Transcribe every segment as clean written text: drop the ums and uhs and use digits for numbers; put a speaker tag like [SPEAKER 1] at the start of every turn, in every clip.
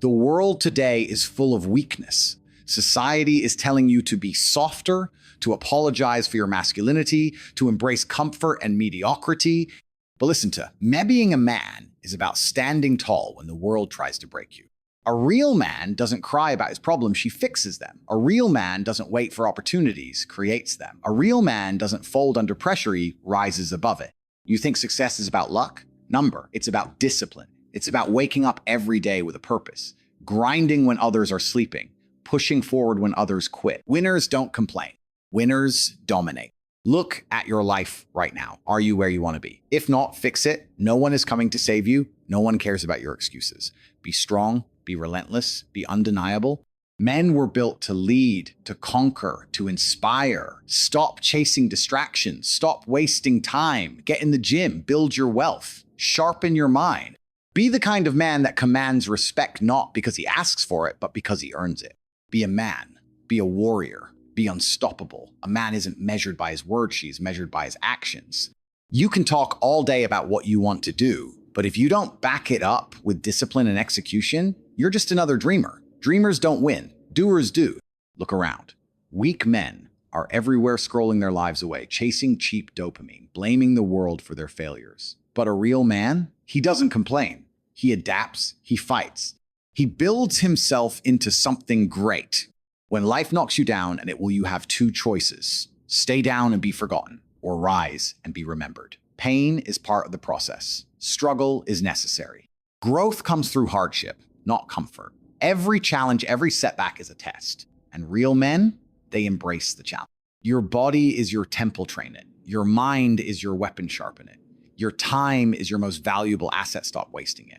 [SPEAKER 1] The world today is full of weakness. Society is telling you to be softer, to apologize for your masculinity, to embrace comfort and mediocrity. But listen being a man is about standing tall when the world tries to break you. A real man doesn't cry about his problems, she fixes them. A real man doesn't wait for opportunities, creates them. A real man doesn't fold under pressure, he rises above it. You think success is about luck? It's about discipline. It's about waking up every day with a purpose, grinding when others are sleeping, pushing forward when others quit. Winners don't complain. Winners dominate. Look at your life right now. Are you where you want to be? If not, fix it. No one is coming to save you. No one cares about your excuses. Be strong, be relentless, be undeniable. Men were built to lead, to conquer, to inspire. Stop chasing distractions. Stop wasting time. Get in the gym. Build your wealth. Sharpen your mind. Be the kind of man that commands respect not because he asks for it, but because he earns it. Be a man. Be a warrior. Be unstoppable. A man isn't measured by his words, she's measured by his actions. You can talk all day about what you want to do, but if you don't back it up with discipline and execution, you're just another dreamer. Dreamers don't win. Doers do. Look around. Weak men are everywhere scrolling their lives away, chasing cheap dopamine, blaming the world for their failures. But a real man, he doesn't complain. He adapts, he fights. He builds himself into something great. When life knocks you down, you have two choices. Stay down and be forgotten, or rise and be remembered. Pain is part of the process. Struggle is necessary. Growth comes through hardship, not comfort. Every challenge, every setback is a test. And real men, they embrace the challenge. Your body is your temple, train it. Your mind is your weapon, sharpen it. Your time is your most valuable asset, stop wasting it.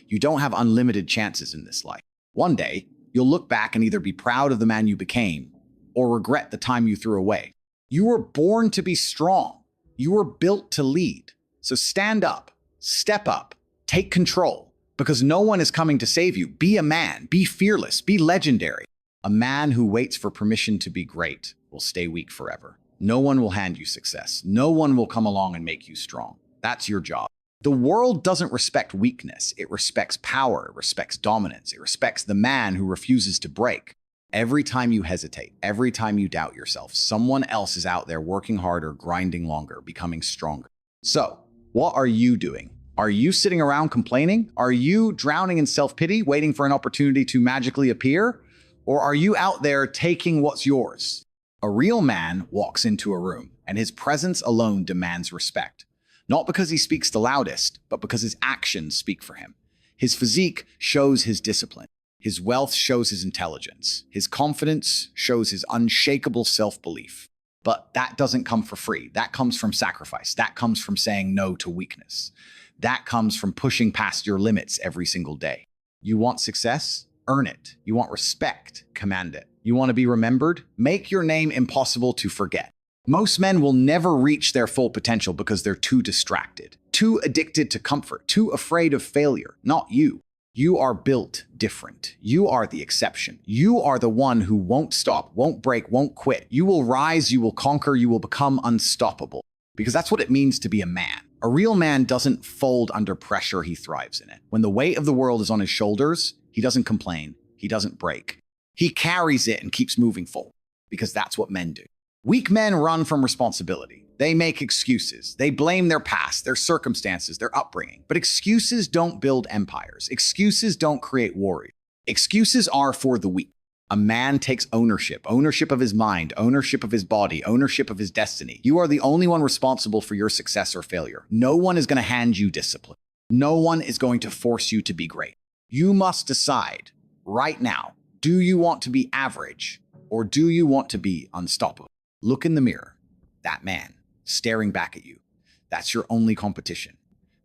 [SPEAKER 1] You don't have unlimited chances in this life. One day, you'll look back and either be proud of the man you became or regret the time you threw away. You were born to be strong. You were built to lead. So stand up, step up, take control, because no one is coming to save you. Be a man, be fearless, be legendary. A man who waits for permission to be great will stay weak forever. No one will hand you success. No one will come along and make you strong. That's your job. The world doesn't respect weakness. It respects power. It respects dominance. It respects the man who refuses to break. Every time you hesitate, every time you doubt yourself, someone else is out there working harder, grinding longer, becoming stronger. So, what are you doing? Are you sitting around complaining? Are you drowning in self-pity, waiting for an opportunity to magically appear? Or are you out there taking what's yours? A real man walks into a room, and his presence alone demands respect. Not because he speaks the loudest, but because his actions speak for him. His physique shows his discipline. His wealth shows his intelligence. His confidence shows his unshakable self-belief. But that doesn't come for free. That comes from sacrifice. That comes from saying no to weakness. That comes from pushing past your limits every single day. You want success? Earn it. You want respect? Command it. You want to be remembered? Make your name impossible to forget. Most men will never reach their full potential because they're too distracted, too addicted to comfort, too afraid of failure. Not you. You are built different. You are the exception. You are the one who won't stop, won't break, won't quit. You will rise, you will conquer, you will become unstoppable. Because that's what it means to be a man. A real man doesn't fold under pressure, he thrives in it. When the weight of the world is on his shoulders, he doesn't complain, he doesn't break. He carries it and keeps moving forward, because that's what men do. Weak men run from responsibility. They make excuses. They blame their past, their circumstances, their upbringing. But excuses don't build empires. Excuses don't create warriors. Excuses are for the weak. A man takes ownership of his mind, ownership of his body, ownership of his destiny. You are the only one responsible for your success or failure. No one is going to hand you discipline. No one is going to force you to be great. You must decide right now, do you want to be average or do you want to be unstoppable? Look in the mirror. That man staring back at you. That's your only competition.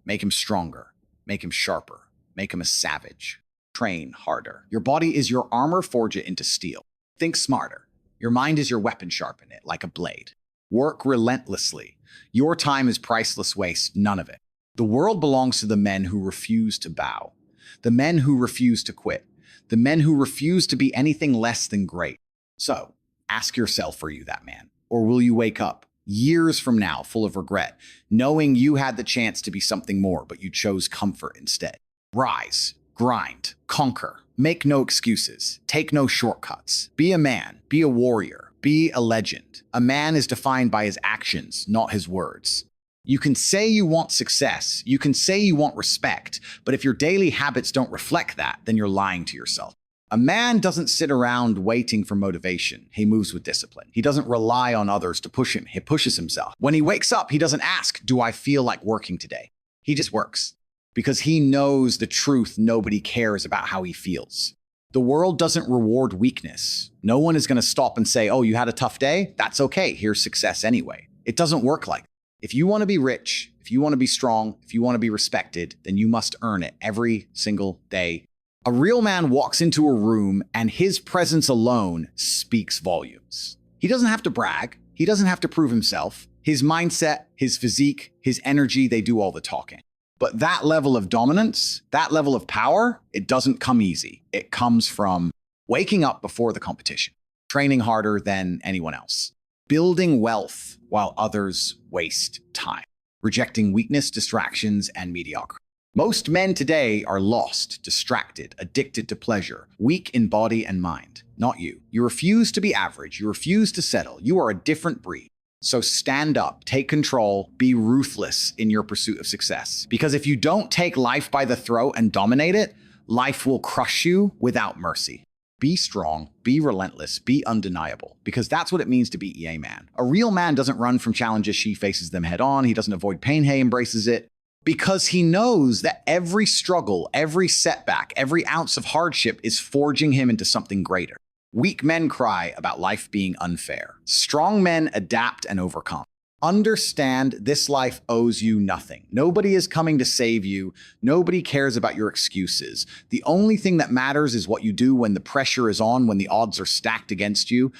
[SPEAKER 1] Make him stronger. Make him sharper. Make him a savage. Train harder. Your body is your armor, forge it into steel. Think smarter. Your mind is your weapon, sharpen it like a blade. Work relentlessly. Your time is priceless waste, none of it. The world belongs to the men who refuse to bow. The men who refuse to quit. The men who refuse to be anything less than great. So, ask yourself, are you that man? Or will you wake up years from now full of regret, knowing you had the chance to be something more, but you chose comfort instead? Rise, grind, conquer, Make no excuses. Take no shortcuts. Be a man. Be a warrior. Be a legend. A man is defined by his actions, not his words. You can say you want success. You can say you want respect. But if your daily habits don't reflect that, then you're lying to yourself. A man doesn't sit around waiting for motivation. He moves with discipline. He doesn't rely on others to push him. He pushes himself. When he wakes up, he doesn't ask, do I feel like working today? He just works. Because he knows the truth, nobody cares about how he feels. The world doesn't reward weakness. No one is going to stop and say, oh, you had a tough day? That's okay. Here's success anyway. It doesn't work like that. If you want to be rich, if you want to be strong, if you want to be respected, then you must earn it every single day. A real man walks into a room and his presence alone speaks volumes. He doesn't have to brag. He doesn't have to prove himself. His mindset, his physique, his energy, they do all the talking. But that level of dominance, that level of power, it doesn't come easy. It comes from waking up before the competition, training harder than anyone else, building wealth while others waste time, rejecting weakness, distractions, and mediocrity. Most men today are lost, distracted, addicted to pleasure, weak in body and mind. Not you. You refuse to be average. You refuse to settle. You are a different breed. So stand up, take control, be ruthless in your pursuit of success. Because if you don't take life by the throat and dominate it, life will crush you without mercy. Be strong, be relentless, be undeniable, because that's what it means to be a man. A real man doesn't run from challenges, he faces them head on. He doesn't avoid pain, he embraces it, because he knows that every struggle, every setback, every ounce of hardship is forging him into something greater. Weak men cry about life being unfair. Strong men adapt and overcome. Understand this life owes you nothing. Nobody is coming to save you. Nobody cares about your excuses. The only thing that matters is what you do when the pressure is on, when the odds are stacked against you.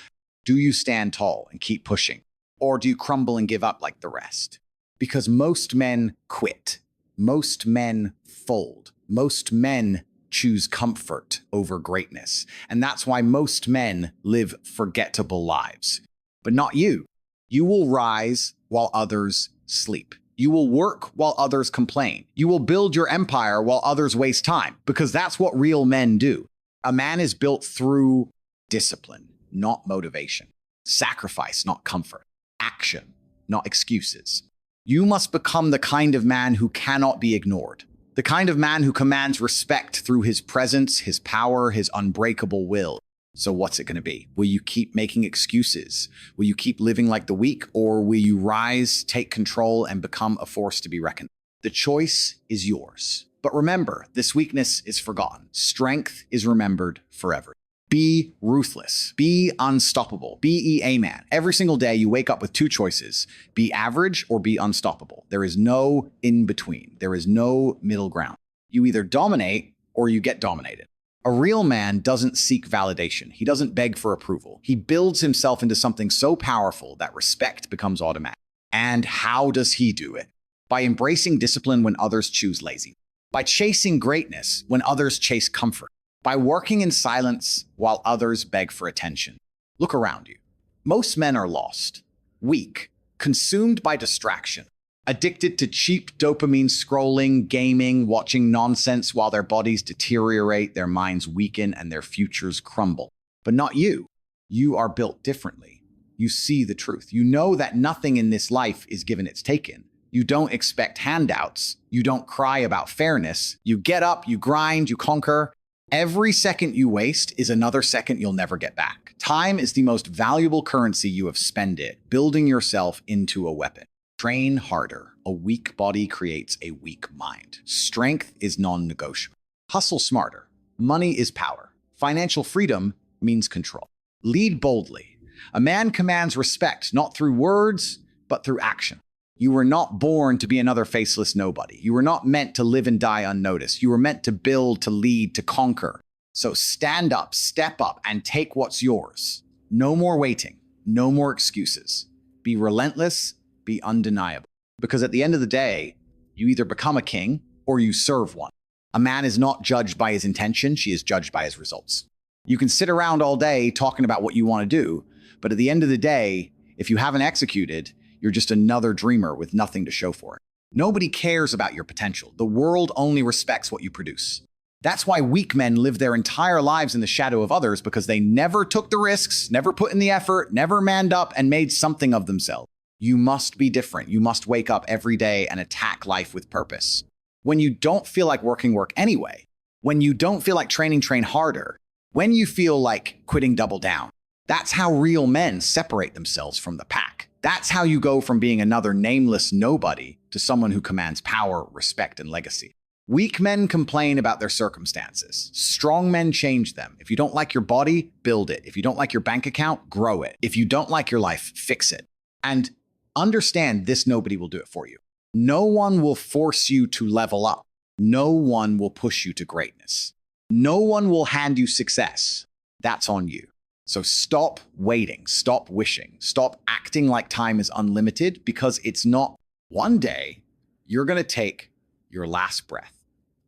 [SPEAKER 1] Do you stand tall and keep pushing? Or do you crumble and give up like the rest? Because most men quit. Most men fold. Most men choose comfort over greatness. And that's why most men live forgettable lives. But not you. You will rise while others sleep. You will work while others complain. You will build your empire while others waste time, because that's what real men do. A man is built through discipline, not motivation. Sacrifice, not comfort. Action, not excuses. You must become the kind of man who cannot be ignored. The kind of man who commands respect through his presence, his power, his unbreakable will. So what's it going to be? Will you keep making excuses? Will you keep living like the weak? Or will you rise, take control, and become a force to be reckoned? The choice is yours. But remember, this weakness is forgotten. Strength is remembered forever. Be ruthless. Be unstoppable. Be a man. Every single day you wake up with two choices. Be average or be unstoppable. There is no in between. There is no middle ground. You either dominate or you get dominated. A real man doesn't seek validation. He doesn't beg for approval. He builds himself into something so powerful that respect becomes automatic. And how does he do it? By embracing discipline when others choose lazy. By chasing greatness when others chase comfort. By working in silence while others beg for attention. Look around you. Most men are lost, weak, consumed by distraction, addicted to cheap dopamine scrolling, gaming, watching nonsense while their bodies deteriorate, their minds weaken, and their futures crumble. But not you. You are built differently. You see the truth. You know that nothing in this life is given it's taken. You don't expect handouts. You don't cry about fairness. You get up, you grind, you conquer. Every second you waste is another second you'll never get back. Time is the most valuable currency you have spent it, building yourself into a weapon. Train harder. A weak body creates a weak mind. Strength is non-negotiable. Hustle smarter. Money is power. Financial freedom means control. Lead boldly. A man commands respect, not through words, but through action. You were not born to be another faceless nobody. You were not meant to live and die unnoticed. You were meant to build, to lead, to conquer. So stand up, step up, and take what's yours. No more waiting. No more excuses. Be relentless, be undeniable. Because at the end of the day, you either become a king or you serve one. A man is not judged by his intention. She is judged by his results. You can sit around all day talking about what you want to do, but at the end of the day, if you haven't executed, you're just another dreamer with nothing to show for it. Nobody cares about your potential. The world only respects what you produce. That's why weak men live their entire lives in the shadow of others, because they never took the risks, never put in the effort, never manned up and made something of themselves. You must be different. You must wake up every day and attack life with purpose. When you don't feel like work anyway, when you don't feel like train harder, when you feel like quitting, double down. That's how real men separate themselves from the pack. That's how you go from being another nameless nobody to someone who commands power, respect, and legacy. Weak men complain about their circumstances. Strong men change them. If you don't like your body, build it. If you don't like your bank account, grow it. If you don't like your life, fix it. And understand this, nobody will do it for you. No one will force you to level up. No one will push you to greatness. No one will hand you success. That's on you. So stop waiting, stop wishing, stop acting like time is unlimited, because it's not. One day, you're going to take your last breath.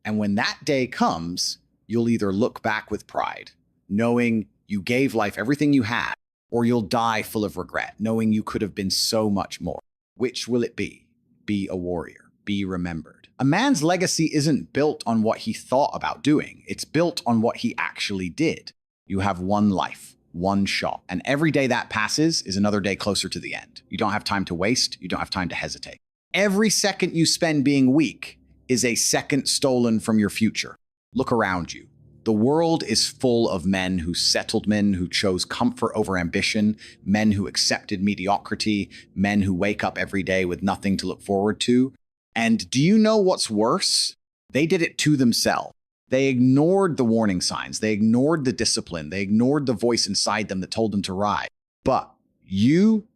[SPEAKER 1] And when that day comes, you'll either look back with pride, knowing you gave life everything you had, or you'll die full of regret, knowing you could have been so much more. Which will it be? Be a warrior. Be remembered. A man's legacy isn't built on what he thought about doing. It's built on what he actually did. You have one life, one shot, and every day that passes is another day closer to the end. You don't have time to waste. You don't have time to hesitate. Every second you spend being weak is a second stolen from your future. Look around you. The world is full of men who settled, men who chose comfort over ambition, men who accepted mediocrity, men who wake up every day with nothing to look forward to. And do you know what's worse? They did it to themselves. They ignored the warning signs. They ignored the discipline. They ignored the voice inside them that told them to rise. But you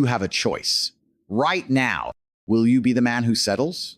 [SPEAKER 1] have a choice. Right now, will you be the man who settles?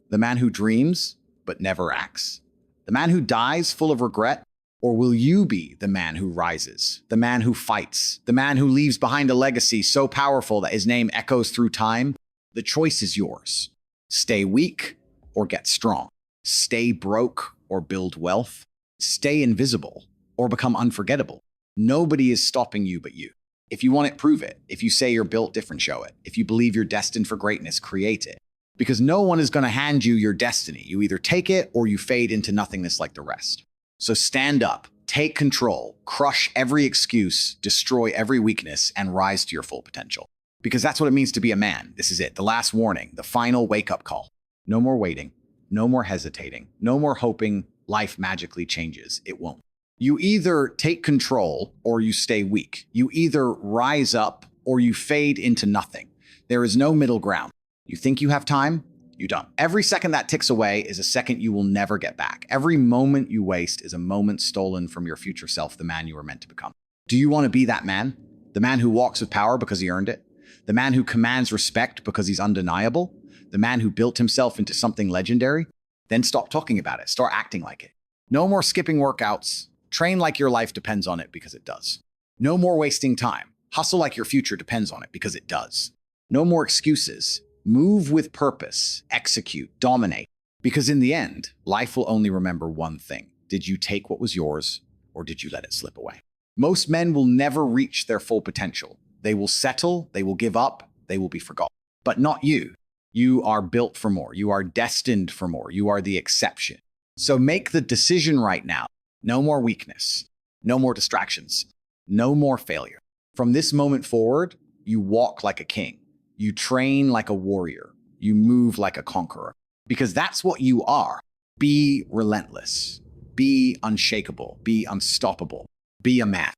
[SPEAKER 1] The man who dreams but never acts? The man who dies full of regret? Or will you be the man who rises, the man who fights, the man who leaves behind a legacy so powerful that his name echoes through time? The choice is yours. Stay weak or get strong. Stay broke or build wealth. Stay invisible or become unforgettable. Nobody is stopping you but you. If you want it, prove it. If you say you're built different, show it. If you believe you're destined for greatness, create it. Because no one is going to hand you your destiny. You either take it or you fade into nothingness like the rest. So stand up, take control, crush every excuse, destroy every weakness, and rise to your full potential. Because that's what it means to be a man. This is it, the last warning, the final wake-up call. No more waiting, no more hesitating, no more hoping life magically changes. It won't. You either take control or you stay weak. You either rise up or you fade into nothing. There is no middle ground. You think you have time? You don't. Every second that ticks away is a second you will never get back. Every moment you waste is a moment stolen from your future self, the man you were meant to become. Do you want to be that man? The man who walks with power because he earned it? The man who commands respect because he's undeniable? The man who built himself into something legendary? Then stop talking about it. Start acting like it. No more skipping workouts. Train like your life depends on it, because it does. No more wasting time. Hustle like your future depends on it, because it does. No more excuses. Move with purpose, execute, dominate. Because in the end, life will only remember one thing. Did you take what was yours, or did you let it slip away? Most men will never reach their full potential. They will settle, they will give up, they will be forgotten. But not you. You are built for more. You are destined for more. You are the exception. So make the decision right now. No more weakness. No more distractions. No more failure. From this moment forward, you walk like a king. You train like a warrior. You move like a conqueror. Because that's what you are. Be relentless. Be unshakable. Be unstoppable. Be a man.